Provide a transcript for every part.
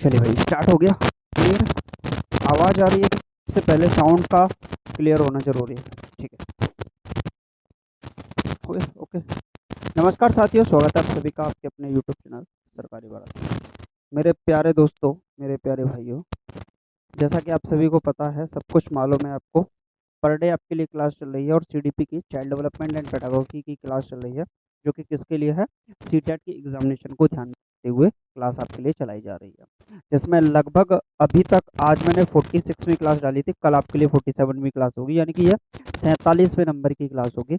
चलिए भाई स्टार्ट हो गया। क्लियर आवाज़ आ रही है? इससे पहले साउंड का क्लियर होना जरूरी है। ठीक है, ओके ओके। नमस्कार साथियों, स्वागत है आप सभी का आपके अपने यूट्यूब चैनल सरकारी बारात। मेरे प्यारे दोस्तों, मेरे प्यारे भाइयों, जैसा कि आप सभी को पता है, सब कुछ मालूम है आपको। पर डे आपके लिए क्लास चल रही है और सीडीपी की चाइल्ड डेवलपमेंट एंड पेडागोगी की क्लास चल रही है, जो कि किसके लिए है? सीटेट की एग्जामिनेशन को ध्यान में रखते हुए क्लास आपके लिए चलाई जा रही है, जिसमें लगभग अभी तक आज मैंने 46वीं क्लास डाली थी, कल आपके लिए 47वीं क्लास होगी, यानी कि यह 47वें नंबर की क्लास होगी।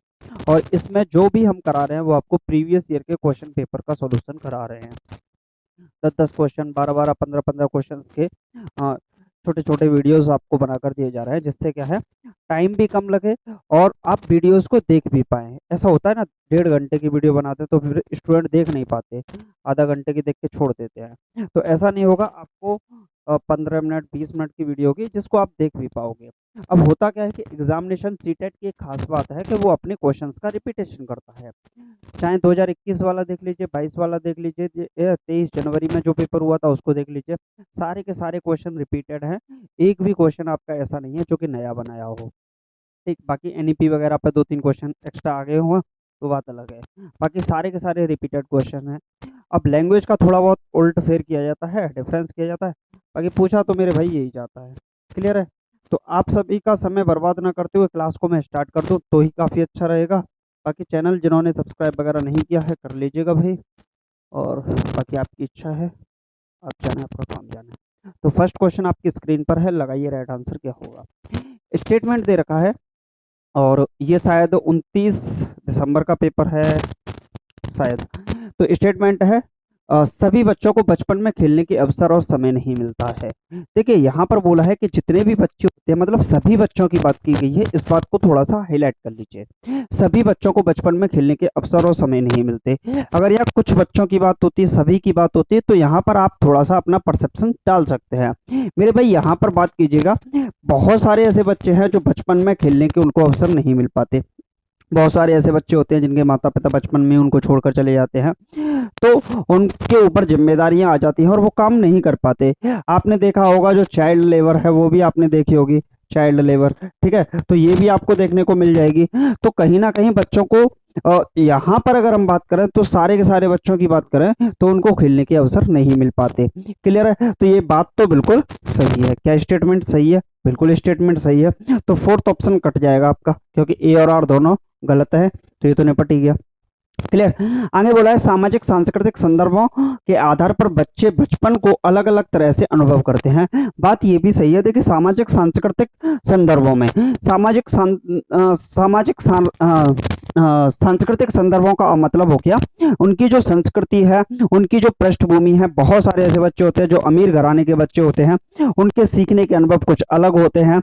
और इसमें जो भी हम करा रहे हैं वो आपको प्रीवियस ईयर के क्वेश्चन पेपर का सॉल्यूशन करा रहे हैं। 10-10 क्वेश्चन, 12-12, 15-15 क्वेश्चन के छोटे छोटे वीडियोस आपको बनाकर दिए जा रहे हैं, जिससे क्या है टाइम भी कम लगे और आप वीडियोस को देख भी पाएँ। ऐसा होता है ना, 1.5 घंटे की वीडियो बनाते हैं तो फिर स्टूडेंट देख नहीं पाते, आधा घंटे की देख के छोड़ देते हैं। तो ऐसा नहीं होगा, आपको 15 मिनट 20 मिनट की वीडियो होगी जिसको आप देख भी पाओगे। अब होता क्या है कि एग्जामिनेशन सीटेट की एक खास बात है कि वो अपने क्वेश्चंस का रिपीटेशन करता है। चाहे 2021 वाला देख लीजिए, 22 वाला देख लीजिए, 23 जनवरी में जो पेपर हुआ था उसको देख लीजिए, सारे के सारे क्वेश्चन रिपीटेड हैं। एक भी क्वेश्चन आपका ऐसा नहीं है जो कि नया बनाया हो। ठीक, बाकी एनईपी वगैरह पे 2-3 क्वेश्चन एक्स्ट्रा आ गए हों तो बात अलग है, बाकी सारे के सारे रिपीटेड क्वेश्चन हैं। अब लैंग्वेज का थोड़ा बहुत उल्ट फेर किया जाता है, डिफरेंस किया जाता है, बाकी पूछा तो मेरे भाई यही जाता है। क्लियर है? तो आप सभी का समय बर्बाद ना करते हुए क्लास को मैं स्टार्ट कर दूँ तो ही काफ़ी अच्छा रहेगा। बाकी चैनल जिन्होंने सब्सक्राइब वगैरह नहीं किया है कर लीजिएगा भाई, और बाकी आपकी इच्छा है, आप जाने आपका काम जाने। तो फर्स्ट क्वेश्चन आपकी स्क्रीन पर है, लगाइए राइट आंसर क्या होगा। स्टेटमेंट दे रखा है और ये शायद 29 दिसंबर का पेपर है शायद। तो स्टेटमेंट है, सभी बच्चों को बचपन में खेलने के अवसर और समय नहीं मिलता है। देखिए यहाँ पर बोला है कि जितने भी बच्चे होते हैं, मतलब सभी बच्चों की बात की गई है, इस बात को थोड़ा सा हाईलाइट कर लीजिए। सभी बच्चों को बचपन में खेलने के अवसर और समय नहीं मिलते। अगर यहाँ कुछ बच्चों की बात होती है, सभी की बात होती है, तो यहाँ पर आप थोड़ा सा अपना परसेप्शन डाल सकते हैं। मेरे भाई यहाँ पर बात कीजिएगा, बहुत सारे ऐसे बच्चे हैं जो बचपन में खेलने के उनको अवसर नहीं मिल पाते। बहुत सारे ऐसे बच्चे होते हैं जिनके माता पिता बचपन में उनको छोड़कर चले जाते हैं, तो उनके ऊपर जिम्मेदारियां आ जाती हैं और वो काम नहीं कर पाते। आपने देखा होगा जो चाइल्ड लेबर है वो भी आपने देखी होगी, चाइल्ड लेबर, ठीक है, तो ये भी आपको देखने को मिल जाएगी। तो कहीं ना कहीं बच्चों को यहाँ पर अगर हम बात करें तो सारे के सारे बच्चों की बात करें तो उनको खेलने के अवसर नहीं मिल पाते। क्लियर है? तो ये बात तो बिल्कुल सही है। क्या स्टेटमेंट सही है? बिल्कुल स्टेटमेंट सही है। तो फोर्थ ऑप्शन कट जाएगा आपका, क्योंकि ए और आर दोनों गलत है, तो ये तो निपट ही गया। क्लियर? आगे बोला है सामाजिक सांस्कृतिक संदर्भों के आधार पर बच्चे बचपन को अलग अलग तरह से अनुभव करते हैं। बात ये भी सही है। देखिए सामाजिक सांस्कृतिक संदर्भों में सांस्कृतिक संदर्भों का मतलब हो गया उनकी जो संस्कृति है, उनकी जो पृष्ठभूमि है। बहुत सारे ऐसे बच्चे होते हैं जो अमीर घराने के बच्चे होते हैं, उनके सीखने के अनुभव कुछ अलग होते हैं।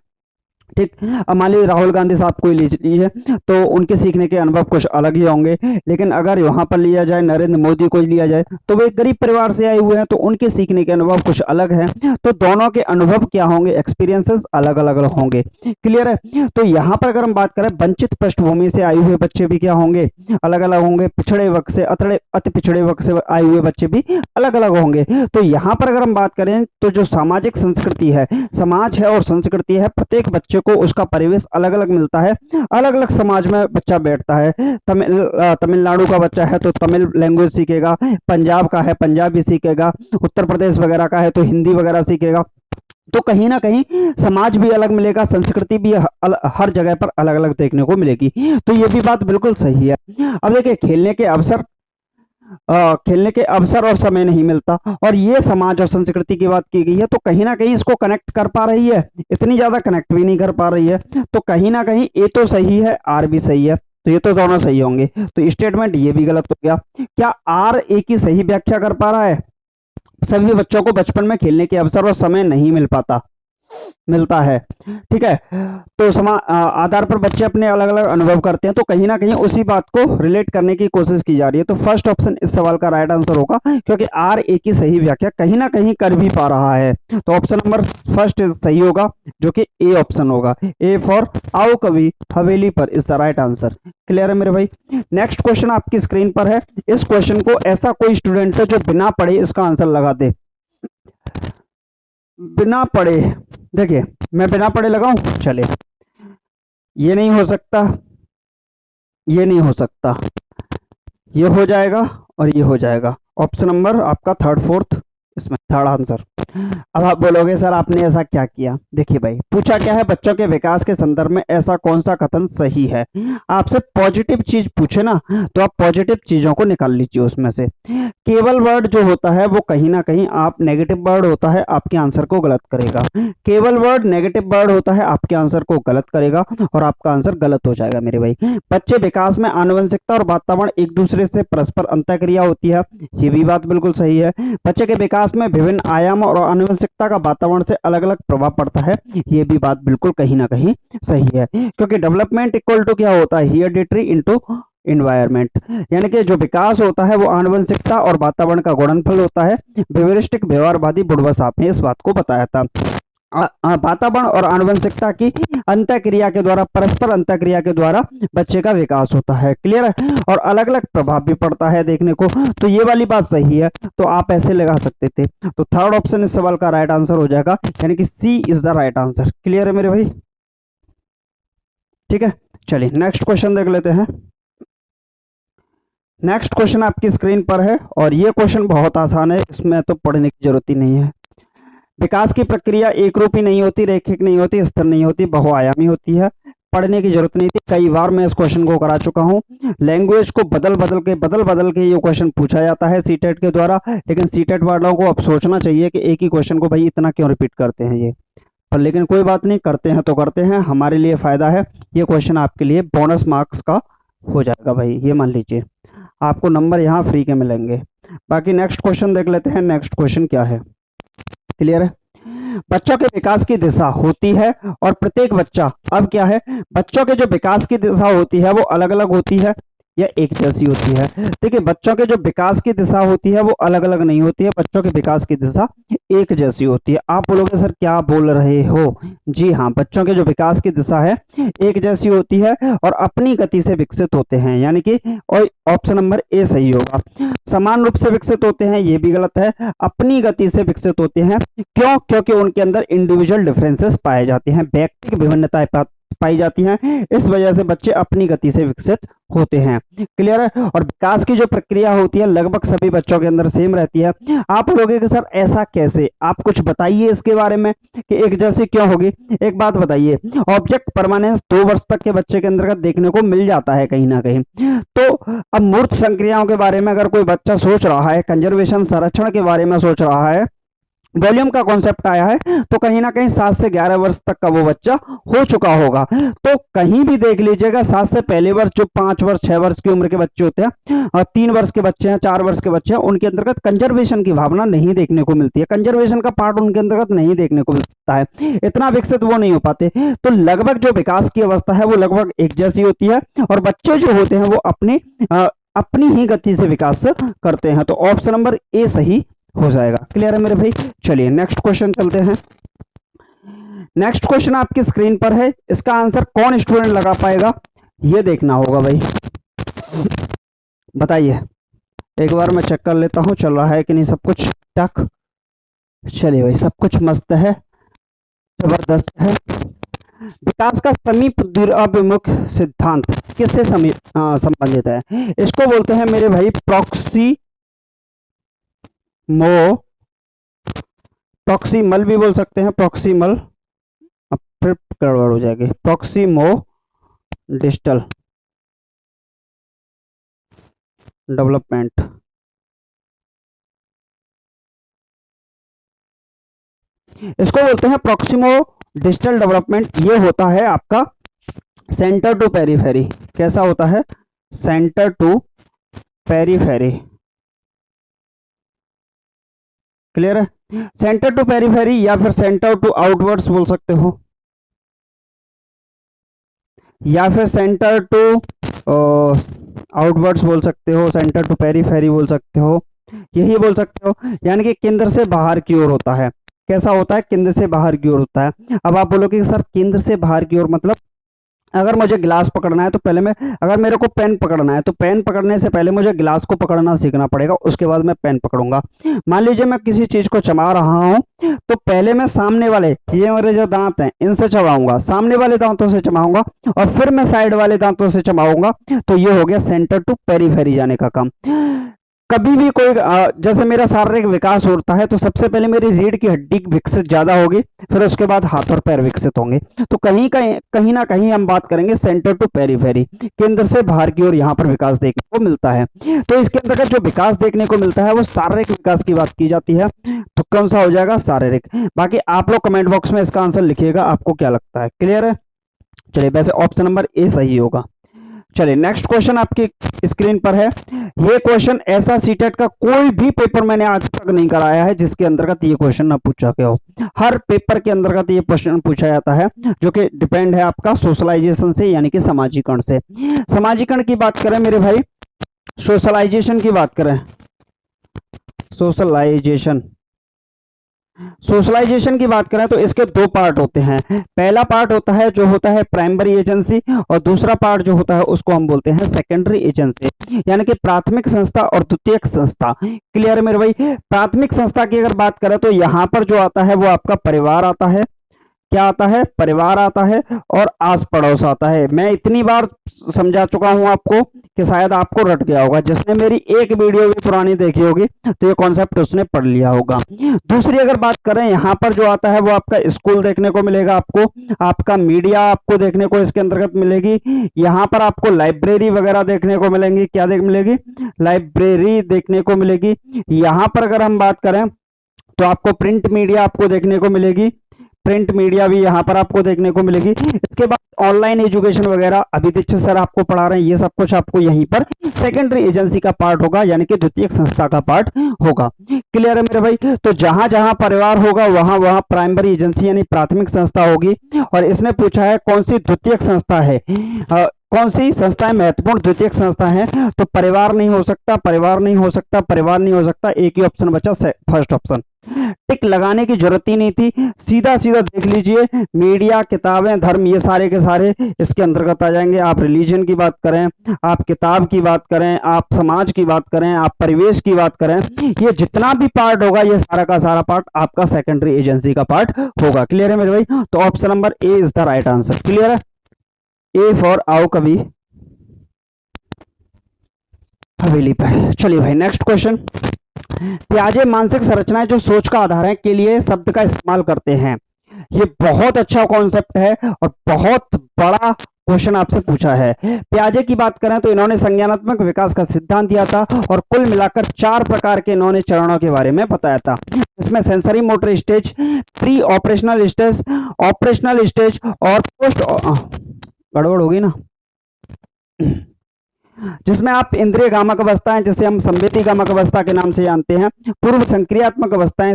ठीक, अब मान लीजिए राहुल गांधी साहब को लीजिए तो उनके सीखने के अनुभव कुछ अलग ही होंगे। लेकिन अगर वहां पर लिया जाए नरेंद्र मोदी को लिया जाए तो वे गरीब परिवार से आए हुए हैं, तो उनके सीखने के अनुभव कुछ अलग हैं। तो दोनों के अनुभव क्या होंगे? एक्सपीरियंसेस अलग अलग होंगे। क्लियर है? तो यहाँ पर अगर हम बात करें वंचित पृष्ठभूमि से आए हुए बच्चे भी क्या होंगे? अलग अलग होंगे। पिछड़े वर्ग से अति पिछड़े वर्ग से आए हुए बच्चे भी अलग अलग होंगे। तो यहाँ पर अगर हम बात करें तो जो सामाजिक संस्कृति है, समाज है और संस्कृति है, प्रत्येक बच्चे को उसका परिवेश अलग अलग मिलता है। अलग अलग समाज में बच्चा बैठता है। तमिलनाडु का बच्चा है तो तमिल लैंग्वेज सीखेगा, पंजाब का है पंजाबी सीखेगा, उत्तर प्रदेश वगैरह का है तो हिंदी वगैरह सीखेगा। तो कहीं ना कहीं समाज भी अलग मिलेगा, संस्कृति भी हर जगह पर अलग अलग देखने को मिलेगी। तो ये भी बात बिल्कुल सही है। अब देखिए खेलने के अवसर और समय नहीं मिलता, और ये समाज और संस्कृति की बात की गई है, तो कहीं ना कहीं इसको कनेक्ट कर पा रही है? इतनी ज्यादा कनेक्ट भी नहीं कर पा रही है। तो कहीं ना कहीं ए तो सही है, आर भी सही है, तो ये तो दोनों सही होंगे। तो स्टेटमेंट ये भी गलत हो गया। क्या आर ए की सही व्याख्या कर पा रहा है? सभी बच्चों को बचपन में खेलने के अवसर और समय नहीं मिलता है। ठीक है, तो आधार पर बच्चे अपने अलग अलग अनुभव करते हैं, तो कहीं ना कहीं उसी बात को रिलेट करने की कोशिश की जा रही है। तो फर्स्ट ऑप्शन इस सवाल का राइट आंसर होगा, क्योंकि आर ए की सही व्याख्या कहीं ना कहीं कर भी पा रहा है। तो ऑप्शन नंबर फर्स्ट सही होगा, जो कि ए ऑप्शन होगा। ए फॉर आओ कभी हवेली पर is the right answer. Clear है मेरे भाई? नेक्स्ट क्वेश्चन आपकी स्क्रीन पर है। इस क्वेश्चन को ऐसा कोई स्टूडेंट है जो बिना पढ़े इसका आंसर लगा दे। बिना पढ़े, देखिए मैं बिना पढ़े लगाऊं, चलिए ये नहीं हो सकता, ये नहीं हो सकता, ये हो जाएगा और ये हो जाएगा। ऑप्शन नंबर आपका थर्ड फोर्थ, इसमें थर्ड आंसर। अब आप बोलोगे सर आपने ऐसा क्या किया। देखिए भाई, पूछा क्या है, बच्चों के विकास के संदर्भ में ऐसा कौन सा कथन सही है। आपसे पॉजिटिव चीज पूछे ना, तो आप पॉजिटिव चीजों को निकाल लीजिए उसमें से। केवल वर्ड जो होता है वो कहीं ना कहीं आप नेगेटिव वर्ड होता है, आपके आंसर को गलत करेगा। केवल वर्ड नेगेटिव वर्ड होता है, आपके आंसर को गलत करेगा और आपका आंसर गलत हो जाएगा मेरे भाई। बच्चे विकास में आनुवंशिकता और वातावरण एक दूसरे से परस्पर अंतःक्रिया होती है, ये भी बात बिल्कुल सही है। बच्चे के विकास में विभिन्न आयाम और आनुवंशिकता का वातावरण से अलग अलग प्रभाव पड़ता है, ये भी बात बिल्कुल कहीं ना कहीं सही है। क्योंकि डेवलपमेंट इक्वल टू क्या होता है, हेरिडिटरी इनटू इन्वायरमेंट, यानी कि जो विकास होता है वो आनुवंशिकता और वातावरण का गुणनफल होता है। बेवरिस्टिक व्यवहारवादी बुडवा साहब ने इस बात को बताया था। वातावरण और आनुवंशिकता की अंतःक्रिया के द्वारा, परस्पर अंतःक्रिया के द्वारा बच्चे का विकास होता है। क्लियर है, और अलग अलग प्रभाव भी पड़ता है देखने को, तो ये वाली बात सही है, तो आप ऐसे लगा सकते थे। तो थर्ड ऑप्शन इस सवाल का राइट आंसर हो जाएगा, यानी कि C is the right answer. Clear है मेरे भाई, ठीक है। चलिए नेक्स्ट क्वेश्चन देख लेते हैं। नेक्स्ट क्वेश्चन आपकी स्क्रीन पर है और ये क्वेश्चन बहुत आसान है, इसमें तो पढ़ने की जरूरत ही नहीं है। विकास की प्रक्रिया एक रूपी नहीं होती, रेखिक नहीं होती, स्थिर नहीं होती, बहुआयामी होती है। पढ़ने की जरूरत नहीं थी, कई बार मैं इस क्वेश्चन को करा चुका हूँ। लैंग्वेज को बदल बदल के ये क्वेश्चन पूछा जाता है सीटेट के द्वारा, लेकिन सीटेट वालों को अब सोचना चाहिए कि एक ही क्वेश्चन को भाई इतना क्यों रिपीट करते हैं ये। पर लेकिन कोई बात नहीं, करते हैं तो करते हैं, हमारे लिए फायदा है। ये क्वेश्चन आपके लिए बोनस मार्क्स का हो जाएगा भाई, ये मान लीजिए, आपको नंबर यहाँ फ्री के मिलेंगे। बाकी नेक्स्ट क्वेश्चन देख लेते हैं, नेक्स्ट क्वेश्चन क्या है। क्लियर है, बच्चों के विकास की दिशा होती है और प्रत्येक बच्चा, अब क्या है, बच्चों के जो विकास की दिशा होती है वो अलग अलग होती है या एक जैसी होती है। देखिए बच्चों के जो विकास की दिशा होती है वो अलग अलग नहीं होती है, बच्चों के विकास की दिशा एक जैसी होती है। आप बोलोगे सर क्या बोल रहे हो। जी हाँ, बच्चों के जो विकास की दिशा है एक जैसी होती है और अपनी गति से विकसित होते हैं, यानी कि और ऑप्शन नंबर ए सही होगा। समान रूप से विकसित होते हैं, ये भी गलत है। अपनी गति से विकसित होते हैं, क्यों, क्योंकि उनके अंदर इंडिविजुअल डिफरेंसेस पाए जाते हैं, व्यक्तिगत विभिन्नताएं पाई जाती हैं, इस वजह से बच्चे अपनी गति से विकसित होते हैं। क्लियर है, और विकास की जो प्रक्रिया होती है लगभग सभी बच्चों के अंदर सेम रहती है। आप बोलोगे कि सर ऐसा कैसे, आप कुछ बताइए इसके बारे में कि एक जैसी क्यों होगी। एक बात बताइए, ऑब्जेक्ट परमानेंस 2 वर्ष तक के बच्चे के अंतर्गत देखने को मिल जाता है कहीं ना कहीं। तो अब मूर्त संक्रियाओं के बारे में अगर कोई बच्चा सोच रहा है, कंजर्वेशन संरक्षण के बारे में सोच रहा है, वॉल्यूम का कॉन्सेप्ट आया है, तो कहीं ना कहीं 7 से 11 वर्ष तक का वो बच्चा हो चुका होगा। तो कहीं भी देख लीजिएगा 7 से पहले वर्ष जो 5 वर्ष 6 वर्ष की उम्र के बच्चे होते हैं और 3 वर्ष के बच्चे हैं, 4 वर्ष के बच्चे हैं, उनके अंतर्गत कंजर्वेशन की भावना नहीं देखने को मिलती है, कंजर्वेशन का पार्ट उनके अंतर्गत नहीं देखने को मिलता है, इतना विकसित वो नहीं हो पाते। तो लगभग जो विकास की अवस्था है वो लगभग एक जैसी होती है और बच्चे जो होते हैं वो अपनी ही गति से विकास करते हैं। तो ऑप्शन नंबर ए सही हो जाएगा। क्लियर है मेरे भाई, चलिए नेक्स्ट क्वेश्चन चलते हैं। नेक्स्ट क्वेश्चन आपकी स्क्रीन पर है, इसका आंसर कौन स्टूडेंट लगा पाएगा ये देखना होगा भाई। बताइए, एक बार मैं चेक कर लेता हूं चल रहा है कि नहीं सब कुछ ठीक। चलिए भाई, सब कुछ मस्त है, जबरदस्त है। विकास का समीप द्विअभिमुख सिद्धांत किससे संबंधित है। इसको बोलते हैं मेरे भाई प्रॉक्सिमल भी बोल सकते हैं, प्रॉक्सिमल, अब फिर गड़बड़ हो जाएगी, प्रॉक्सिमो डिस्टल डेवलपमेंट। इसको बोलते हैं प्रॉक्सिमो डिस्टल डेवलपमेंट। ये होता है आपका सेंटर टू पेरीफेरी। कैसा होता है, सेंटर टू पेरीफेरी। क्लियर है, सेंटर टू पेरीफेरी या फिर सेंटर टू आउटवर्ड्स बोल सकते हो, या फिर सेंटर टू आउटवर्ड्स बोल सकते हो, सेंटर टू पेरीफेरी बोल सकते हो, यही बोल सकते हो, यानी कि केंद्र से बाहर की ओर होता है। कैसा होता है, केंद्र से बाहर की ओर होता है। अब आप बोलोगे कि सर केंद्र से बाहर की ओर मतलब अगर मुझे गिलास पकड़ना है तो पहले मैं, अगर मेरे को पेन पकड़ना है तो पेन पकड़ने से पहले मुझे गिलास को पकड़ना सीखना पड़ेगा, उसके बाद मैं पेन पकड़ूंगा। मान लीजिए मैं किसी चीज को चबा रहा हूं, तो पहले मैं सामने वाले, ये मेरे जो दांत हैं इनसे चबाऊंगा, सामने वाले दांतों से चबाऊंगा, और फिर मैं साइड वाले दांतों से चबाऊंगा। तो ये हो गया सेंटर टू पेरीफेरी जाने का काम। कभी भी कोई जैसे मेरा शारीरिक विकास होता है तो सबसे पहले मेरी रीढ़ की हड्डी विकसित ज्यादा होगी, फिर उसके बाद हाथ और पैर विकसित होंगे। तो कहीं ना कहीं हम बात करेंगे सेंटर टू पेरीफेरी, केंद्र से बाहर की ओर यहाँ पर विकास देखने को मिलता है। तो इसके अंतर्गत जो विकास देखने को मिलता है वो शारीरिक विकास की बात की जाती है। तो कौन सा हो जाएगा? शारीरिक। बाकी आप लोग कमेंट बॉक्स में इसका आंसर लिखिएगा, आपको क्या लगता है। क्लियर है? चलिए, वैसे ऑप्शन नंबर ए सही होगा। चलिए नेक्स्ट क्वेश्चन आपकी स्क्रीन पर है। ये क्वेश्चन ऐसा सीटेट का कोई भी पेपर मैंने आज तक नहीं कराया है जिसके अंतर्गत ये क्वेश्चन ना पूछा गया हो। हर पेपर के अंतर्गत ये क्वेश्चन पूछा जाता है, जो कि डिपेंड है आपका सोशलाइजेशन से, यानी कि समाजीकरण से। समाजीकरण की बात करें मेरे भाई, सोशलाइजेशन की बात करें, सोशलाइजेशन की बात करें तो इसके दो पार्ट होते हैं। पहला पार्ट होता है जो होता है प्राइमरी एजेंसी, और दूसरा पार्ट जो होता है उसको हम बोलते हैं सेकेंडरी एजेंसी, यानी कि प्राथमिक संस्था और द्वितीयक संस्था। क्लियर है मेरे भाई? प्राथमिक संस्था की अगर बात करें तो यहाँ पर जो आता है वो आपका परिवार आता है। क्या आता है? परिवार आता है, और आस पड़ोस आता है। मैं इतनी बार समझा चुका हूं आपको कि शायद आपको रट गया होगा। जिसने मेरी एक वीडियो भी पुरानी देखी होगी तो ये कॉन्सेप्ट उसने पढ़ लिया होगा। दूसरी अगर बात करें, यहाँ पर जो आता है वो आपका स्कूल देखने को मिलेगा, आपको आपका मीडिया आपको देखने को इसके अंतर्गत मिलेगी। यहाँ पर आपको लाइब्रेरी वगैरह देखने को मिलेंगी। क्या मिलेगी? लाइब्रेरी देखने को मिलेगी। यहाँ पर अगर हम बात करें तो आपको प्रिंट मीडिया आपको देखने को मिलेगी, प्रिंट मीडिया भी यहाँ पर आपको देखने को मिलेगी। इसके बाद ऑनलाइन एजुकेशन वगैरह अभी दीक्षित सर आपको पढ़ा रहे हैं, ये सब कुछ आपको यहीं पर सेकेंडरी एजेंसी का पार्ट होगा, यानी कि द्वितीय संस्था का पार्ट होगा। क्लियर है मेरे भाई? तो जहां जहां परिवार होगा वहां वहां प्राइमरी एजेंसी यानी प्राथमिक संस्था होगी। और इसने पूछा है कौन सी द्वितीय संस्था है, कौन सी संस्थाएं महत्वपूर्ण द्वितीय संस्था है? तो परिवार नहीं हो सकता, परिवार नहीं हो सकता, परिवार नहीं हो सकता। एक ही ऑप्शन बचा, फर्स्ट ऑप्शन। टिक लगाने की जरूरत ही नहीं थी, सीधा सीधा देख लीजिए। मीडिया, किताबें, धर्म, ये सारे के सारे इसके अंतर्गत आ जाएंगे। आप रिलीजन की बात करें, आप किताब की बात करें, आप समाज की बात करें, आप परिवेश की बात करें, ये जितना भी पार्ट होगा ये सारा का सारा पार्ट आपका सेकेंडरी एजेंसी का पार्ट होगा। क्लियर है मेरे भाई? तो option number A is the right answer. Clear है? ए फॉर आओ कभी हवेली पे। चलिए भाई नेक्स्ट क्वेश्चन। पियाजे मानसिक संरचनाएं जो सोच का आधार है के लिए शब्द का इस्तेमाल करते हैं। ये बहुत अच्छा कॉन्सेप्ट है और बहुत बड़ा क्वेश्चन आपसे पूछा है। पियाजे की बात करें तो इन्होंने संज्ञानात्मक विकास का सिद्धांत दिया था, और कुल मिलाकर 4 प्रकार के इन्होंने चरणों के बारे में बताया था। इसमें sensory motor stage, pre operational stage, operational stage और पोस्ट, गड़बड़ होगी ना, जिसमें आप इंद्रिय गामक अवस्थाएं, जिसे हम संवेदी गामक अवस्था के नाम से जानते हैं, पूर्व संक्रियात्मक अवस्थाएं,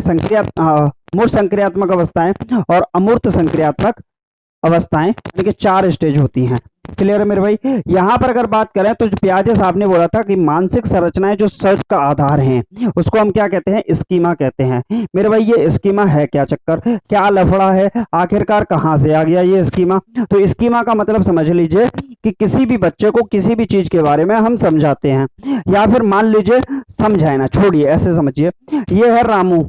मूर्त संक्रियात्मक अवस्थाएं और अमूर्त संक्रियात्मक अवस्थाएं, यानी कि 4 स्टेज होती हैं। क्लियर है मेरे भाई? यहां पर अगर बात करें तो जो पियाजे साहब ने बोला था कि मानसिक संरचनाएं जो सोच का आधार हैं उसको हम क्या कहते हैं? स्कीमा कहते हैं। मेरे भाई ये स्कीमा है क्या चक्कर, क्या लफड़ा है, आखिरकार कहां से आ गया ये स्कीमा? तो स्कीमा का मतलब समझ लीजिए कि किसी भी बच्चे को किसी भी चीज के बारे में हम समझाते हैं, या फिर मान लीजिए समझाए ना, छोड़िए, ऐसे समझिए। ये है रामू,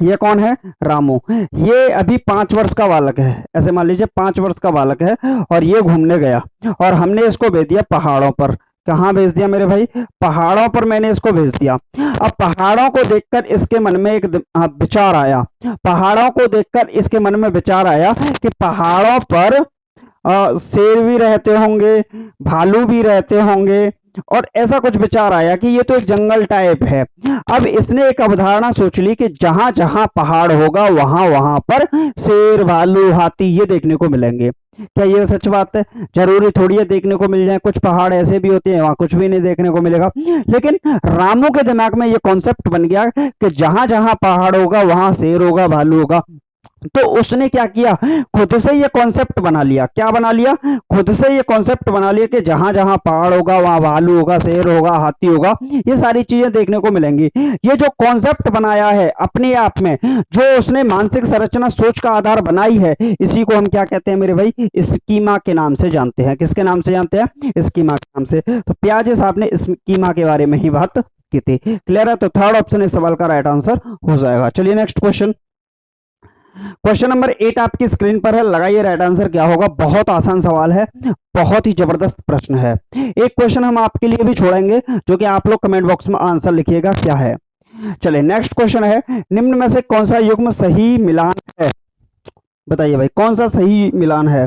ये कौन है? रामू। ये अभी 5 वर्ष का बालक है, ऐसे मान लीजिए 5 वर्ष का बालक है, और ये घूमने गया और हमने इसको भेज दिया पहाड़ों पर। कहाँ भेज दिया मेरे भाई? पहाड़ों पर मैंने इसको भेज दिया। अब पहाड़ों को देखकर इसके मन में एक विचार आया, पहाड़ों को देखकर इसके मन में विचार आया कि पहाड़ों पर शेर भी रहते होंगे, भालू भी रहते होंगे, और ऐसा कुछ विचार आया कि ये तो एक जंगल टाइप है। अब इसने एक अवधारणा सोच ली कि जहां जहां पहाड़ होगा वहां वहां पर शेर, भालू, हाथी ये देखने को मिलेंगे। क्या ये सच बात है? जरूरी थोड़ी है देखने को मिल जाए, कुछ पहाड़ ऐसे भी होते हैं वहां कुछ भी नहीं देखने को मिलेगा। लेकिन रामू के दिमाग में ये कॉन्सेप्ट बन गया कि जहां जहां पहाड़ होगा वहां शेर होगा, भालू होगा, तो उसने क्या किया, खुद से ये कॉन्सेप्ट बना लिया। क्या बना लिया? खुद से ये कॉन्सेप्ट बना लिया कि जहां जहां पहाड़ होगा वहां भालू होगा, शेर होगा, हाथी होगा, ये सारी चीजें देखने को मिलेंगी। ये जो कॉन्सेप्ट बनाया है अपने आप में, जो उसने मानसिक संरचना सोच का आधार बनाई है, इसी को हम क्या कहते हैं मेरे भाई? स्कीमा के नाम से जानते हैं। किसके नाम से जानते हैं? स्कीमा के नाम से। तो पियाजे साहब ने स्कीमा के बारे में ही बात की थी। क्लियर है? तो थर्ड ऑप्शन इस सवाल का राइट आंसर हो जाएगा। चलिए नेक्स्ट क्वेश्चन। क्वेश्चन नंबर 8 आपकी स्क्रीन पर है, लगाइए राइट आंसर क्या होगा। बहुत आसान सवाल है, बहुत ही जबरदस्त प्रश्न है। एक क्वेश्चन हम आपके लिए भी छोड़ेंगे जो कि आप लोग कमेंट बॉक्स में आंसर लिखिएगा क्या है। चलिए नेक्स्ट क्वेश्चन है, निम्न में से कौन सा युग्म सही मिलान है? बताइए भाई, कौन सा सही मिलान है?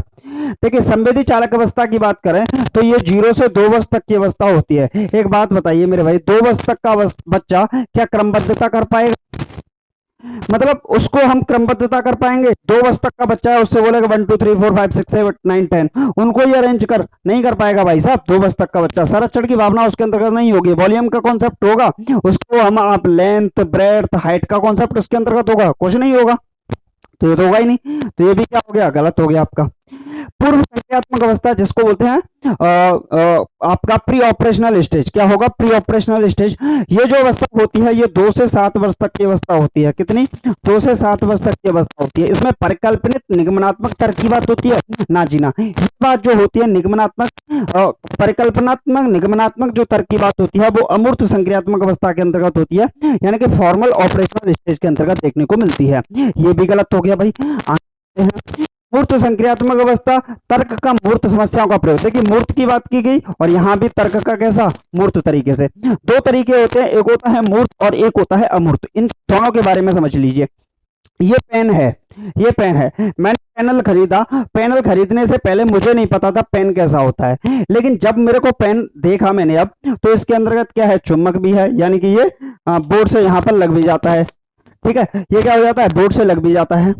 देखिए, संवेदी चालक अवस्था की बात करें तो ये 0 से 2 वर्ष तक की अवस्था होती है। एक बात बताइए मेरे भाई, 2 वर्ष तक का बच्चा क्या क्रमबद्धता कर पाएगा? मतलब उसको हम क्रमबद्धता कर पाएंगे? 2 वर्ष तक का बच्चा है, उससे बोलेगा 1 2 3 4 5 6 7 9 10, उनको ये अरेंज कर नहीं कर पाएगा भाई साहब। 2 वर्ष तक का बच्चा, संरक्षण की भावना उसके अंतर्गत नहीं होगी। वॉल्यूम का कॉन्सेप्ट होगा, उसको हम आप लेंथ ब्रेड्थ हाइट का कॉन्सेप्ट उसके अंतर्गत होगा, कुछ नहीं होगा। तो ये तो होगा ही नहीं। तो ये भी क्या हो गया? गलत हो गया आपका। पूर्व संक्रियात्मक अवस्था जिसको बोलते हैं आपका प्री ऑपरेशनल स्टेज, क्या होगा? Pre operational stage. ये जो अवस्था होती है ये 2 से 7 वर्ष तक की अवस्था होती है। कितनी? 2 से 7 वर्ष तक की अवस्था होती है। इसमें परिकल्पनित निगमनात्मक तरकीबात होती है ना जी ना। ये बात जो होती है निगमनात्मक परिकल्पनात्मक निगमनात्मक जो तरकीबात होती है वो अमूर्त संक्रियात्मक अवस्था के अंतर्गत होती है, यानी कि फॉर्मल ऑपरेशनल स्टेज के अंतर्गत देखने को मिलती है। ये भी गलत हो गया भाई। आगे हैं, मूर्त संक्रियात्मक अवस्था, तर्क का मूर्त समस्याओं का प्रयोग। देखिए, मूर्त की बात की गई और यहां भी तर्क का कैसा? मूर्त तरीके से। 2 तरीके होते हैं, एक होता है मूर्त और एक होता है अमूर्त। इन दोनों के बारे में समझ लीजिए। ये पेन है, ये पेन है, मैंने पेनल खरीदा। पेनल खरीदने से पहले मुझे नहीं पता था पेन कैसा होता है, लेकिन जब मेरे को पेन देखा मैंने अब, तो इसके अंतर्गत क्या है? चुम्बक भी है, यानी कि ये बोर्ड से यहाँ पर लग भी जाता है। ठीक है, ये क्या हो जाता है? बोर्ड से लग भी जाता है।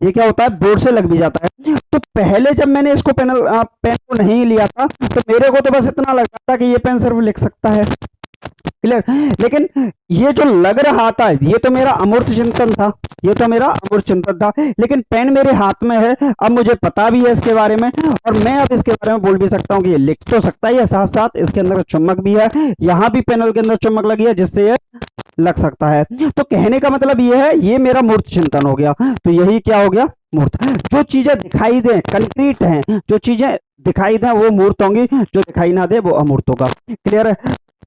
ये क्या होता है? बोर्ड से लग भी जाता है। तो पहले जब मैंने इसको पेन को नहीं लिया था तो मेरे को तो बस इतना लग रहा था कि ये पेन सिर्फ लिख सकता है। क्लियर? लेकिन ये जो लग रहा था ये तो मेरा अमूर्त चिंतन था, ये तो मेरा अमूर्त चिंतन था। लेकिन पेन मेरे हाथ में है, अब मुझे पता भी है इसके बारे में, और मैं अब इसके बारे में बोल भी सकता हूँ कि ये लिख तो सकता है, साथ साथ इसके अंदर चुम्बक भी है। यहाँ भी पैनल के अंदर चुम्बक लगी है जिससे ये लग सकता है। तो कहने का मतलब ये है, ये मेरा मूर्त चिंतन हो गया। तो यही क्या हो गया? मूर्त। जो चीजें दिखाई दे कंक्रीट हैं, जो चीजें दिखाई दें वो मूर्त होंगी, जो दिखाई ना दे वो अमूर्त होगा। क्लियर है?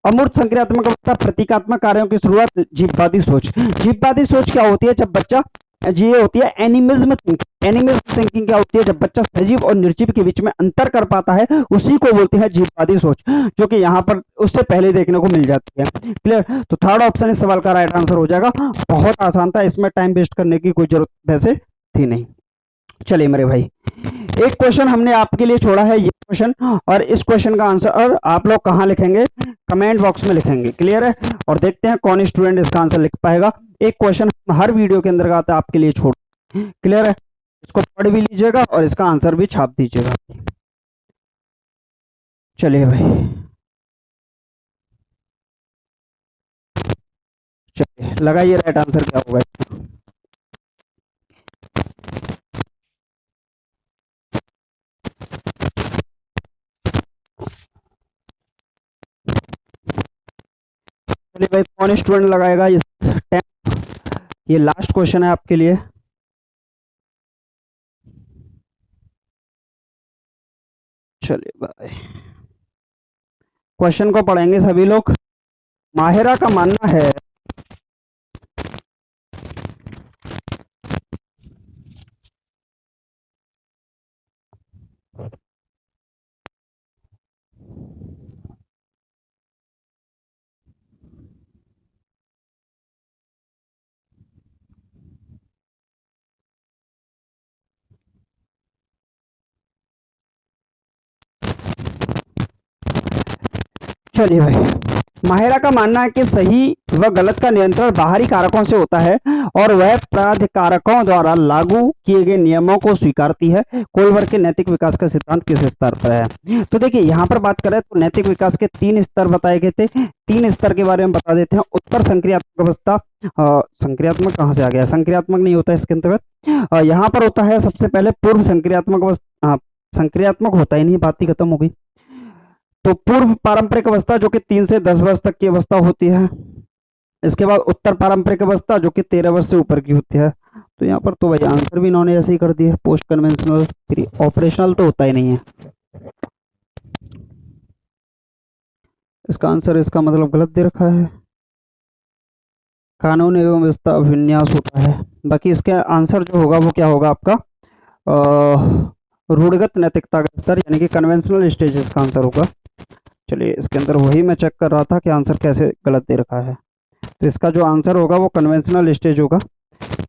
अमूर्त संक्रियात्मक अवस्था, प्रतीकात्मक कार्यों की शुरुआत, जीववादी सोच। जीववादी सोच क्या होती है? जब बच्चा, जी ये होती है एनिमिज्म थिंकिंग। एनिमिज्म थिंकिंग क्या होती है? जब बच्चा सजीव और निर्जीव के बीच में अंतर कर पाता है, उसी को बोलते हैं जीववादी सोच, जो कि यहाँ पर उससे पहले देखने को मिल जाती है। क्लियर? तो थर्ड ऑप्शन इस सवाल का राइट आंसर हो जाएगा। बहुत आसान था, इसमें टाइम वेस्ट करने की कोई जरूरत वैसे थी नहीं। चलिए मेरे भाई, एक क्वेश्चन हमने आपके लिए छोड़ा है, ये क्वेश्चन, और इस क्वेश्चन का आंसर आप लोग कहाँ लिखेंगे? कमेंट बॉक्स में लिखेंगे। क्लियर है? और देखते हैं कौन स्टूडेंट इसका आंसर लिख पाएगा। एक क्वेश्चन हर वीडियो के अंतर्गत आपके लिए छोड़। क्लियर है? इसको पढ़ भी लीजिएगा और इसका आंसर भी छाप दीजिएगा। चलिए भाई, चलिए लगाइए राइट आंसर क्या होगा। चलिए भाई, कौन स्टूडेंट लगाएगा इस ये लास्ट क्वेश्चन है आपके लिए। चलिए भाई, क्वेश्चन को पढ़ेंगे सभी लोग। माहिरा का मानना है, चलिए भाई माहिरा का मानना है कि सही व गलत का नियंत्रण बाहरी कारकों से होता है और वह प्राधिकारकों द्वारा लागू किए गए नियमों को स्वीकारती है। कोलबर्ग के नैतिक विकास का सिद्धांत किस स्तर पर है? तो देखिए यहाँ पर बात करें तो नैतिक विकास के 3 स्तर बताए गए थे। 3 स्तर के बारे में बता देते हैं। उत्तर संक्रियात्मक अवस्था, संक्रियात्मक कहाँ से आ गया, संक्रियात्मक नहीं होता इसके अंतर्गत। यहाँ पर होता है सबसे पहले पूर्व संक्रियात्मक अवस्था, संक्रियात्मक होता ही नहीं, बात ही खत्म हो गई। तो पूर्व पारंपरिक अवस्था जो कि 3 से 10 वर्ष तक की अवस्था होती है। इसके बाद उत्तर पारंपरिक अवस्था जो कि 13 वर्ष से ऊपर की होती है। तो यहाँ पर तो भाई आंसर भी इन्होंने ऐसे ही कर दिया, पोस्ट कन्वेंशनल, फिर ऑपरेशनल तो होता ही नहीं है। इसका आंसर, इसका मतलब गलत दे रखा है, कानून एवं व्यवस्था विन्यास होता है। बाकी इसका आंसर जो होगा वो क्या होगा आपका, रूढ़िगत नैतिकता का स्तर यानी कि कन्वेंशनल स्टेज इसका आंसर होगा। चलिए इसके अंदर वही मैं चेक कर रहा था कि आंसर कैसे गलत दे रखा है। तो इसका जो आंसर होगा वो कन्वेंशनल स्टेज होगा,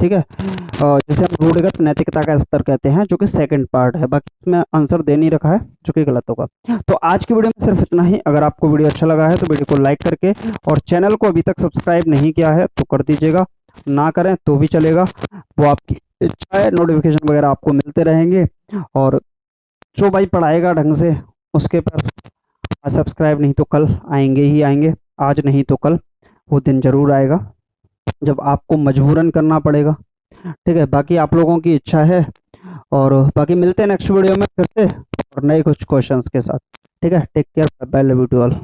ठीक है, जिसे हम रूढ़िगत नैतिकता का स्तर कहते हैं, जो कि सेकंड पार्ट है। बाकी इसमें आंसर दे नहीं रखा है जो कि गलत होगा। तो आज की वीडियो में सिर्फ इतना ही। अगर आपको वीडियो अच्छा लगा है तो वीडियो को लाइक करके, और चैनल को अभी तक सब्सक्राइब नहीं किया है तो कर दीजिएगा, ना करें तो भी चलेगा, वो आपकी इच्छा है। नोटिफिकेशन वगैरह आपको मिलते रहेंगे, और जो भाई पढ़ाएगा ढंग से उसके पर सब्सक्राइब नहीं तो कल आएंगे ही आएंगे, आज नहीं तो कल वो दिन जरूर आएगा जब आपको मजबूरन करना पड़ेगा, ठीक है। बाकी आप लोगों की इच्छा है, और बाकी मिलते हैं नेक्स्ट वीडियो में फिर से और नए कुछ क्वेश्चंस के साथ, ठीक है। Take care, bye, love you to all.